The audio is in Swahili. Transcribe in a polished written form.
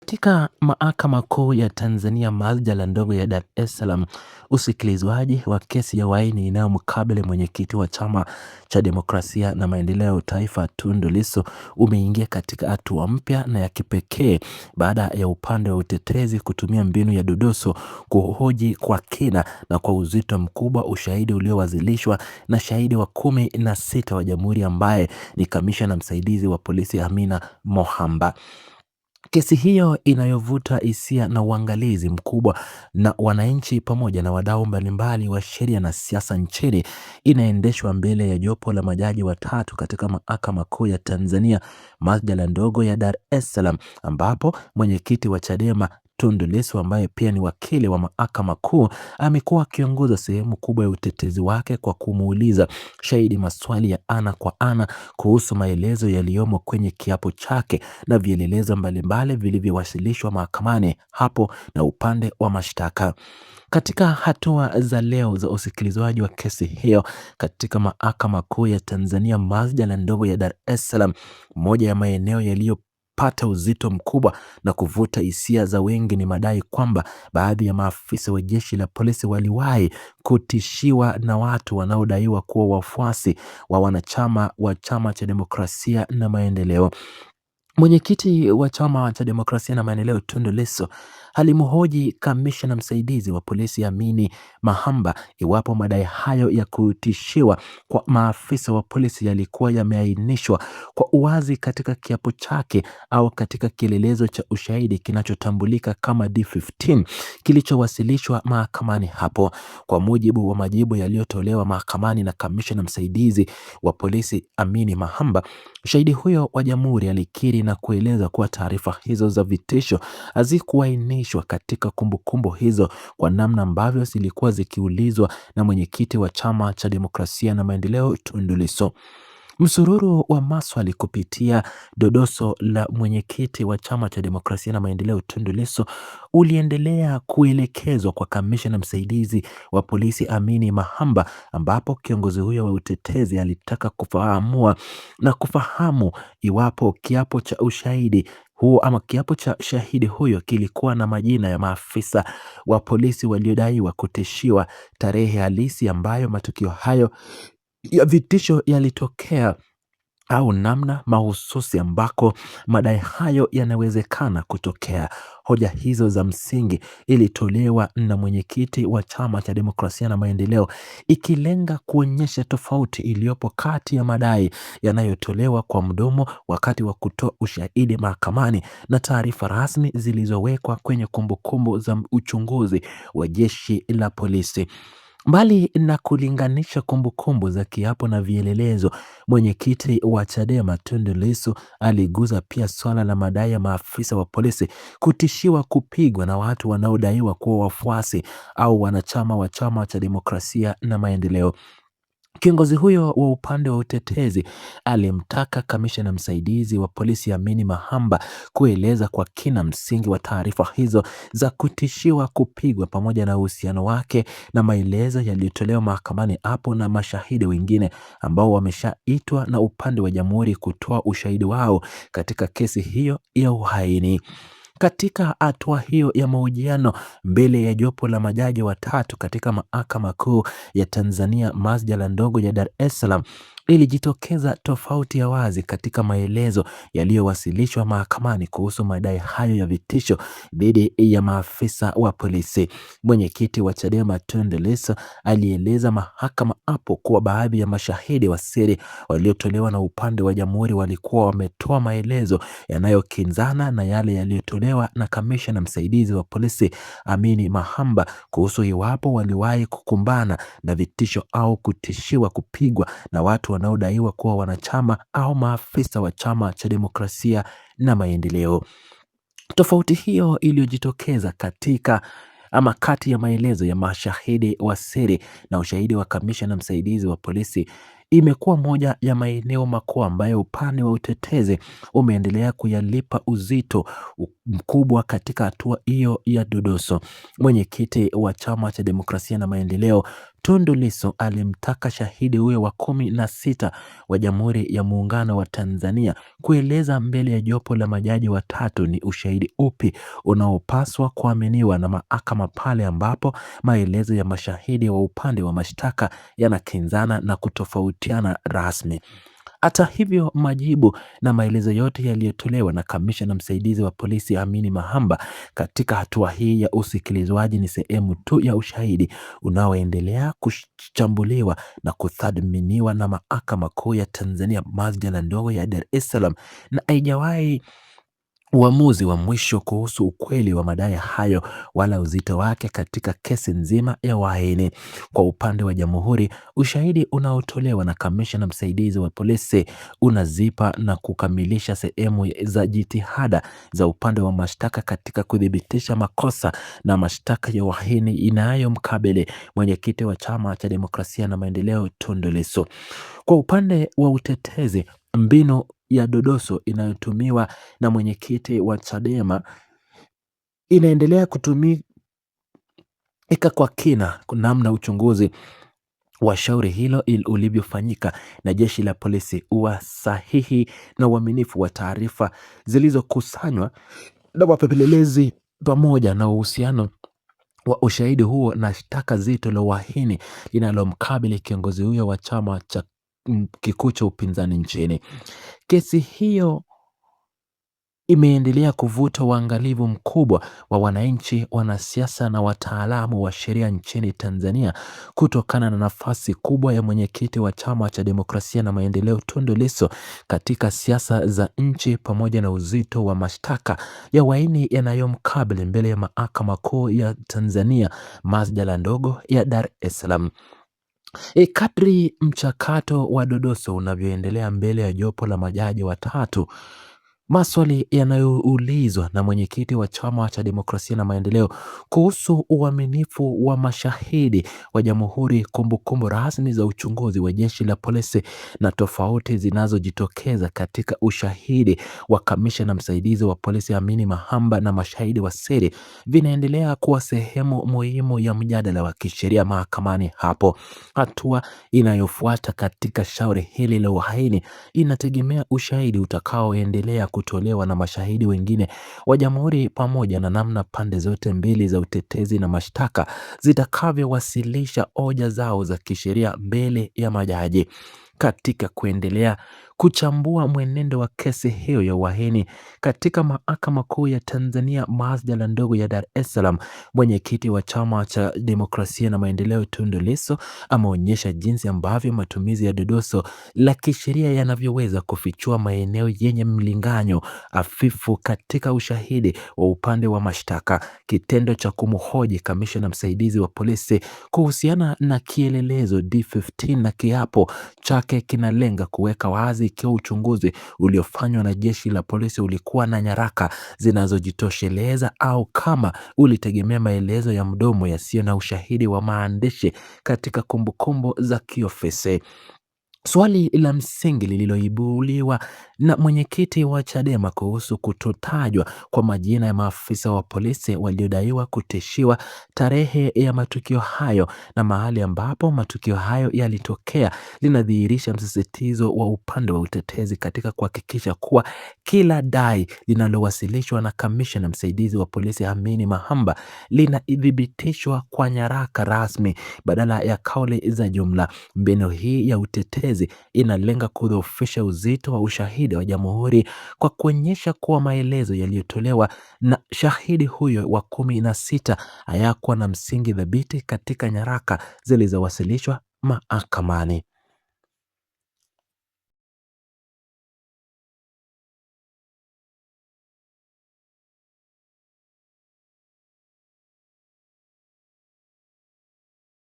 Katika Mahakama Kuu ya Tanzania masjala ndogo ya Dar es Salaam, usikilizwaji wa kesi ya uhaini inayomkabili mwenyekiti wa Chama cha Demokrasia na Maendeleo Taifa Tundu Lissu umeingia katika hatua mpya na ya kipekee baada ya upande wa utetezi kutumia mbinu ya dodoso kuhoji kwa kina na kwa uzito mkubwa ushahidi uliowasilishwa na shahidi wa 16 wa Jamhuri ambaye ni kamishna msaidizi wa polisi Amina Mohamed. Kesi hiyo inayovuta hisia na uangalizi mkubwa na wananchi pamoja na wadau mbalimbali wa sheria na siasa nchini inaendeshwa mbele ya jopo la majaji watatu katika Mahakama Kuu ya Tanzania masjala ndogo ya Dar es Salaam, ambapo mwenyekiti wa Chadema Tundu Lissu ambaye pia ni wakili wa Mahakama Kuu amekuwa akiongoza sehemu kubwa ya utetezi wake kwa kumuuliza shahidi maswali ya ana kwa ana kuhusu maelezo yaliyomo kwenye kiapo chake na vielelezo mbalimbali vilivyowasilishwa mahakamani hapo na upande wa mashtaka. Katika hatua za leo za usikilizwaji wa kesi hiyo katika Mahakama Kuu ya Tanzania masjala ndogo ya Dar es Salaam, moja ya maeneo yaliyopata uzito mkubwa na kuvuta hisia za wengi ni madai kwamba baadhi ya maafisa wa jeshi la polisi waliwahi kutishiwa na watu wanaodaiwa kuwa wafuasi wa wanachama wa Chama cha Demokrasia na Maendeleo. Mwenyekiti wa Chama cha Demokrasia na Maendeleo Tundu Lissu alimhoji kamishna msaidizi wa polisi Amina Mohamed iwapo madai hayo ya kutishiwa kwa maafisa wa polisi yalikuwa yameainishwa kwa uwazi katika kiapo chake au katika kielelezo cha ushahidi kinachotambulika kama D15 kilichowasilishwa mahakamani hapo. Kwa mujibu wa majibu yaliyotolewa mahakamani na kamishna msaidizi wa polisi Amina Mohamed, shahidi huyo wa Jamhuri alikiri na kueleza kuwa taarifa hizo za vitisho hazikuainishwa katika kumbukumbu hizo kwa namna ambavyo zilikuwa zikiulizwa na mwenyekiti wa Chama cha Demokrasia na Maendeleo Tundu Lissu. Msururu wa maswali kupitia dodoso la mwenyekiti wa Chama cha Demokrasia na Maendeleo Tundu Lissu uliendelea kuelekezwa kwa kamishna msaidizi wa polisi Amina Mohamed, ambapo kiongozi huyo wa utetezi alitaka kufahamu iwapo kiapo cha ushahidi huo ama kiapo cha shahidi huyo kilikuwa na majina ya maafisa wa polisi waliodaiwa kutishiwa, tarehe halisi ambayo matukio hayo ya vitisho yalitokea au namna mahususi ambako madai hayo yanawezekana kutokea. Hoja hizo za msingi ilitolewa na mwenyekiti wa Chama cha Demokrasia na Maendeleo, ikilenga kuonyesha tofauti iliyopo kati ya madai yanayotolewa kwa mdomo wakati wa kutoa ushahidi mahakamani na taarifa rasmi zilizowekwa kwenye kumbukumbu za uchunguzi wa jeshi la polisi. Mbali na kulinganisha kumbukumbu za kiapo na vielelezo, mwenyekiti wa Chadema Tundu Lissu aliguza pia swala la madai ya maafisa wa polisi kutishiwa kupigwa na watu wanaodaiwa kuwa wafuasi au wanachama wa Chama cha Demokrasia na Maendeleo. Kiongozi huyo wa upande wa utetezi alimtaka kamishna msaidizi wa polisi Amina Mohamed kueleza kwa kina msingi wa taarifa hizo za kutishiwa kupigwa pamoja na uhusiano wake na maelezo yaliyotolewa mahakamani hapo na mashahidi wengine ambao wameshaitwa na upande wa Jamhuri kutoa ushahidi wao katika kesi hiyo ya uhaini. Katika hatua hiyo ya mahojiano mbele ya jopo la majaji watatu katika Mahakama Kuu ya Tanzania masjala ndogo ya Dar es Salaam, ilijitokeza tofauti ya wazi katika maelezo yaliyowasilishwa mahakamani kuhusu madai hayo ya vitisho dhidi ya maafisa wa polisi. Mwenyekiti wa Chadema Tundu Lissu alieleza mahakama hapo kuwa baadhi ya mashahidi wa siri waliotolewa na upande wa Jamhuri walikuwa wametoa maelezo yanayokinzana na yale yaliyotolewa na kamishna msaidizi wa polisi Amina Mohamed kuhusu iwapo waliwahi kukumbana na vitisho au kutishiwa kupigwa na watu wanaodaiwa kuwa wanachama au maafisa wa Chama cha Demokrasia na Maendeleo. Tofauti hiyo iliyojitokeza kati ya maelezo ya mashahidi wa siri na ushahidi wa kamishna msaidizi wa polisi imekuwa moja ya maeneo makuu ambayo upande wa utetezi umeendelea kuyalipa uzito mkubwa katika hatua hiyo ya dodoso. Mwenyekiti wa Chama cha Demokrasia na Maendeleo Tundu Lissu alimtaka shahidi huyo wa 16 wa Jamhuri ya Muungano wa Tanzania kueleza mbele ya jopo la majaji watatu ni ushahidi upi unaopaswa kuaminiwa na mahakama pale ambapo maelezo ya mashahidi wa upande wa mashtaka yanakinzana na kutofautiana rasmi. Hata hivyo, majibu na maelezo yote yaliyotolewa na kamishna msaidizi wa polisi Amini Mahamba katika hatua hii ya usikilizwaji ni sehemu tu ya ushahidi unaoendelea kuchambuliwa na kutathminiwa na Mahakama Kuu ya Tanzania masjala ndogo ya Dar es Salaam, na haijawahi uamuzi wa mwisho kuhusu ukweli wa madai hayo wala uzito wake katika kesi nzima ya uhaini. Kwa upande wa Jamhuri, ushahidi unaotolewa na kamishna msaidizi wa polisi unazipa na kukamilisha sehemu za jitihada za upande wa mashtaka katika kuthibitisha makosa na mashtaka ya uhaini inayomkabili mwenyekiti wa Chama cha Demokrasia na Maendeleo Tundu Lissu. Kwa upande wa utetezi, mbinu ya dodoso inayotumiwa na mwenyekiti wa Chadema inaendelea kutumika kwa kina namna uchunguzi wa shauri hilo ulivyofanyika na jeshi la polisi, usahihi na uaminifu wa taarifa zilizokusanywa na wapelelezi pamoja na uhusiano wa ushahidi huo na shtaka zito la uhaini linalomkabili kiongozi huyo wa chama cha kikuu cha upinzani nchini. Kesi hiyo imeendelea kuvuta uangalifu mkubwa wa wananchi, wanasiasa na wataalamu wa sheria nchini Tanzania kutokana na nafasi kubwa ya mwenyekiti wa Chama cha Demokrasia na Maendeleo Tundu Lissu katika siasa za nchi pamoja na uzito wa mashtaka ya uhaini yanayomkabili mbele ya Mahakama Kuu ya Tanzania masjala ndogo ya Dar es Salaam. Kadri mchakato wa dodoso unavyoendelea mbele ya jopo la majaji watatu, maswali yanayoulizwa na mwenyekiti wa Chama cha Demokrasia na Maendeleo kuhusu uaminifu wa mashahidi wa Jamhuri, kumbukumbu rasmi za uchunguzi wa jeshi la polisi na tofauti zinazojitokeza katika ushahidi wa kamishna msaidizi wa polisi Amini Mahamba na mashahidi wa siri vinaendelea kuwa sehemu muhimu ya mjadala wa kisheria mahakamani hapo. Hatua inayofuata katika shauri hili la uhaini inategemea ushahidi utakaoendelea kutolewa na mashahidi wengine wa Jamhuri pamoja na namna pande zote mbili za utetezi na mashtaka zitakavyowasilisha hoja zao za kisheria mbele ya majaji. Katika kuendelea kuchambua mwenendo wa kesi hiyo ya uhaini katika Mahakama Kuu ya Tanzania masjala ndogo ya Dar es Salaam, mwenyekiti wa Chama cha Demokrasia na Maendeleo Tundu Lissu ameonyesha jinsi ambavyo matumizi ya dodoso la kisheria yanavyoweza kufichua maeneo yenye mlinganyo hafifu katika ushahidi wa upande wa mashtaka. Kitendo cha kumhoji kamishna msaidizi wa polisi kuhusiana na kielelezo D15 na kiapo chake kinalenga kuweka wazi ikiwa uchunguzi uliofanywa na jeshi la polisi ulikuwa na nyaraka zinazojitosheleza au kama ulitegemea maelezo ya mdomo yasiyo na ushahidi wa maandishi katika kumbukumbu za kiofisi. Swali la msingi lililoibuliwa na mwenyekiti wa Chadema kuhusu kutotajwa kwa majina ya maafisa wa polisi waliodaiwa kutishiwa, tarehe ya matukio hayo na mahali ambapo matukio hayo yalitokea linadhihirisha msisitizo wa upande wa utetezi katika kuhakikisha kuwa kila dai linalowasilishwa na kamishna msaidizi wa polisi Amini Mahamba linathibitishwa kwa nyaraka rasmi badala ya kauli za jumla. Mbinu hii ya utetezi inalenga kudhoofisha uzito wa ushahidi wa Jamhuri kwa kuonyesha kuwa maelezo yaliyotolewa na shahidi huyo wa 16 hayakuwa na msingi thabiti katika nyaraka zilizowasilishwa mahakamani.